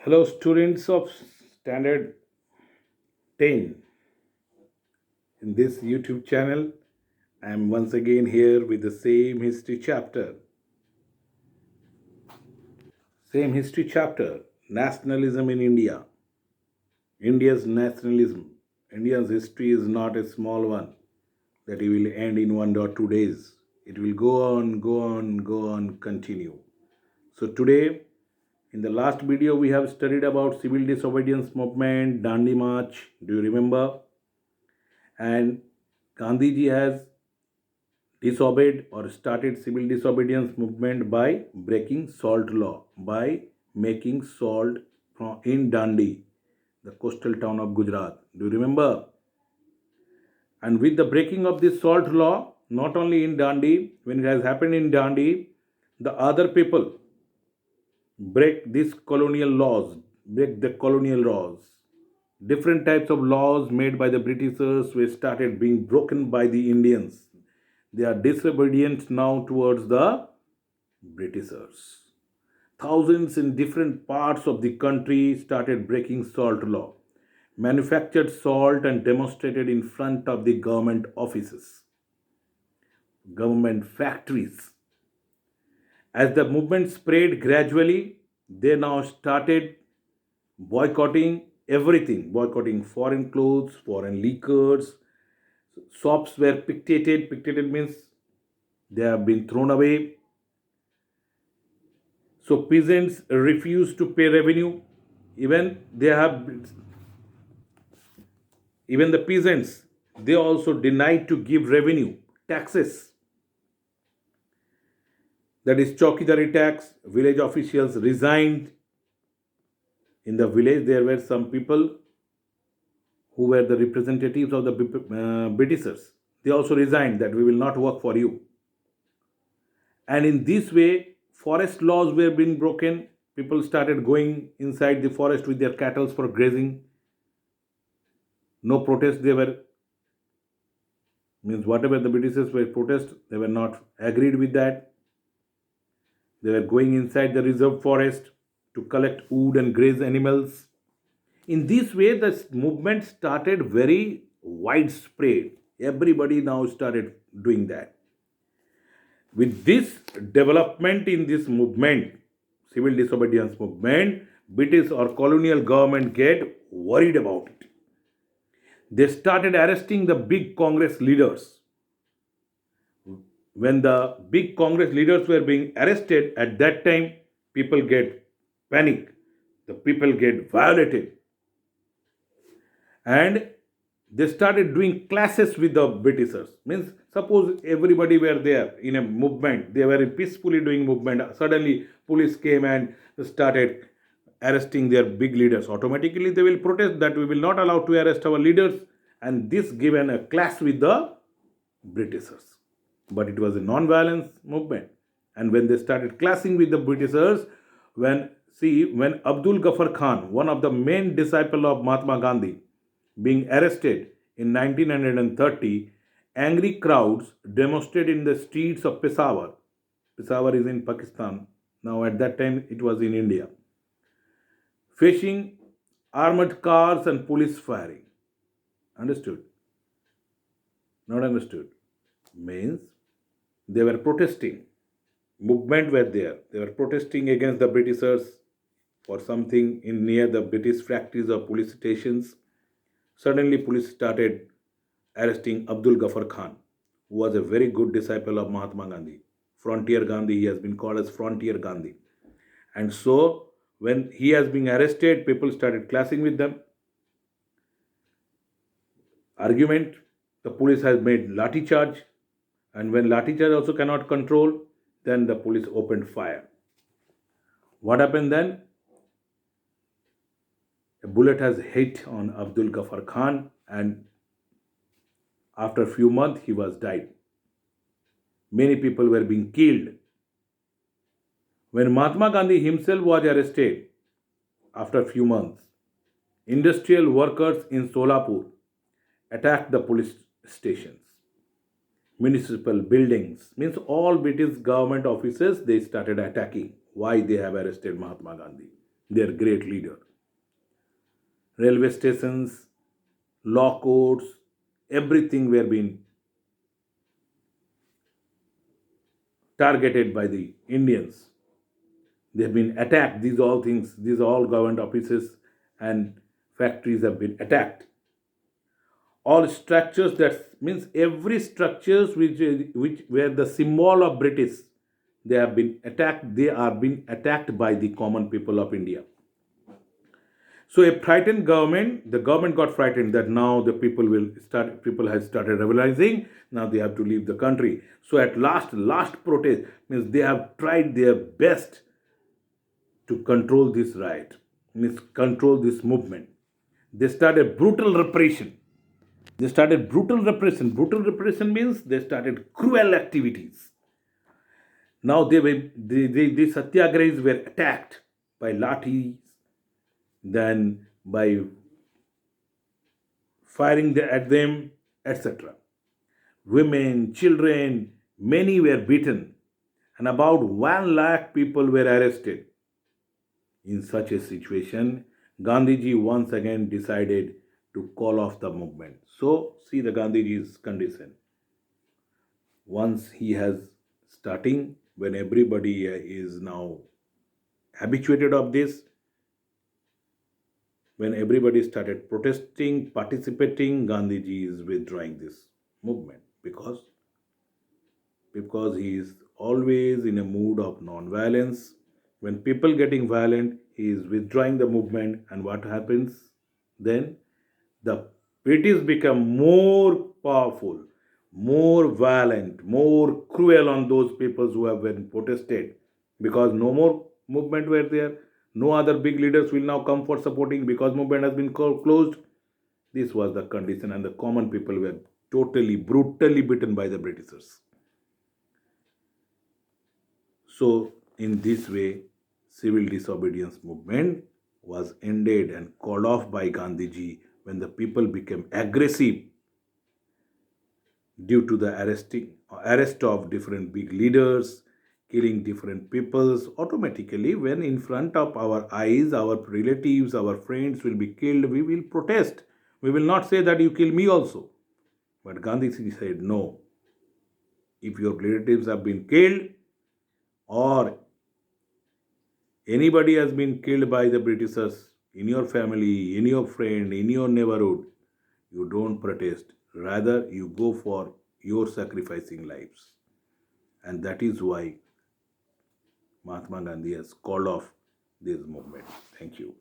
Hello, students of Standard 10. In this YouTube channel, I am once again here with the same history chapter. Same history chapter Nationalism in India. India's nationalism. India's history is not a small one that it will end in 1 or 2 days. It will go on, go on, go on, continue. So, today, in the last video, we have studied about civil disobedience movement, Dandi March. Do you remember? And Gandhiji has disobeyed or started civil disobedience movement by breaking salt law, by making salt in Dandi, the coastal town of Gujarat. Do you remember? And with the breaking of this salt law, not only in Dandi, when it has happened in Dandi, the other people break these colonial laws, break the colonial laws. Different types of laws made by the Britishers were started being broken by the Indians. They are disobedient now towards the Britishers. Thousands in different parts of the country started breaking salt law, manufactured salt and demonstrated in front of the government offices, government factories. As the movement spread gradually, they now started boycotting everything, boycotting foreign clothes, foreign liquors. Shops were picketed. Picketed means they have been thrown away. So peasants refuse to pay revenue. Even they have, even the peasants, they also denied to give revenue, taxes. That is Chowkidari tax. Village officials resigned. In the village, there were some people who were the representatives of the Britishers. They also resigned that we will not work for you. And in this way, forest laws were being broken. People started going inside the forest with their cattle for grazing. No protest. They were, means whatever the Britishers were protest, they were not agreed with that. They were going inside the reserve forest to collect wood and graze animals. In this way, the movement started very widespread. Everybody now started doing that. With this development in this movement, civil disobedience movement, British or colonial government get worried about it. They started arresting the big Congress leaders. When the big Congress leaders were being arrested, at that time, people get panic. The people get violated. And they started doing clashes with the Britishers. Means suppose everybody were there in a movement, they were peacefully doing movement. Suddenly, police came and started arresting their big leaders. Automatically, they will protest that we will not allow to arrest our leaders, and this given a clash with the Britishers. But it was a non-violence movement, and when they started clashing with the Britishers, when Abdul Ghaffar Khan, one of the main disciple of Mahatma Gandhi, being arrested in 1930, angry crowds demonstrated in the streets of Peshawar. Peshawar is in Pakistan. Now, at that time, it was in India. Facing armored cars and police firing. Understood? Not understood. Means they were protesting. Movement were there. They were protesting against the Britishers for something in near the British factories or police stations. Suddenly, police started arresting Abdul Ghaffar Khan, who was a very good disciple of Mahatma Gandhi. Frontier Gandhi, he has been called as Frontier Gandhi. And so, when he has been arrested, people started clashing with them. Argument, the police has made lathi charge, and when lathi charge also cannot control, then the police opened fire. What happened then? A bullet has hit on Abdul Ghaffar Khan, and after a few months he was died. Many people were being killed. When Mahatma Gandhi himself was arrested after a few months, industrial workers in Solapur attacked the police stations, municipal buildings, means all British government offices they started attacking. Why they have arrested Mahatma Gandhi? their great leader. Railway stations, law courts, everything were being targeted by the Indians. They've been attacked. These all things, these all government offices and factories have been attacked. All structures, that means every structures which were the symbol of British, they have been attacked. They are being attacked by the common people of India. So a frightened government, the government got frightened that now the people have started realizing, now they have to leave the country. So at last protest means they have tried their best to control this riot, means control this movement. They started brutal repression. They started brutal repression. Brutal repression means they started cruel activities. Now the satyagrahis were attacked by lathis, then by firing at them, etc. Women, children, many were beaten, and about 1 lakh people were arrested. In such a situation, Gandhiji once again decided to call off the movement. So, see the Gandhiji's condition. Once he has starting, when everybody is now habituated of this, when everybody started protesting, participating, Gandhiji is withdrawing this movement because he is always in a mood of non-violence. When people getting violent, he is withdrawing the movement, and what happens then? The British become more powerful, more violent, more cruel on those people who have been protested, because no more movement were there. No other big leaders will now come for supporting because movement has been closed. This was the condition, and the common people were totally, brutally beaten by the Britishers. So, in this way, civil disobedience movement was ended and called off by Gandhiji when the people became aggressive due to the arrest of different big leaders, killing different peoples. Automatically, when in front of our eyes, our relatives, our friends will be killed, we will protest. We will not say that you kill me also. But Gandhiji said, no. If your relatives have been killed, or anybody has been killed by the Britishers in your family, in your friend, in your neighborhood, you don't protest. Rather, you go for your sacrificing lives. And that is why Mahatma Gandhi has called off this movement. Thank you.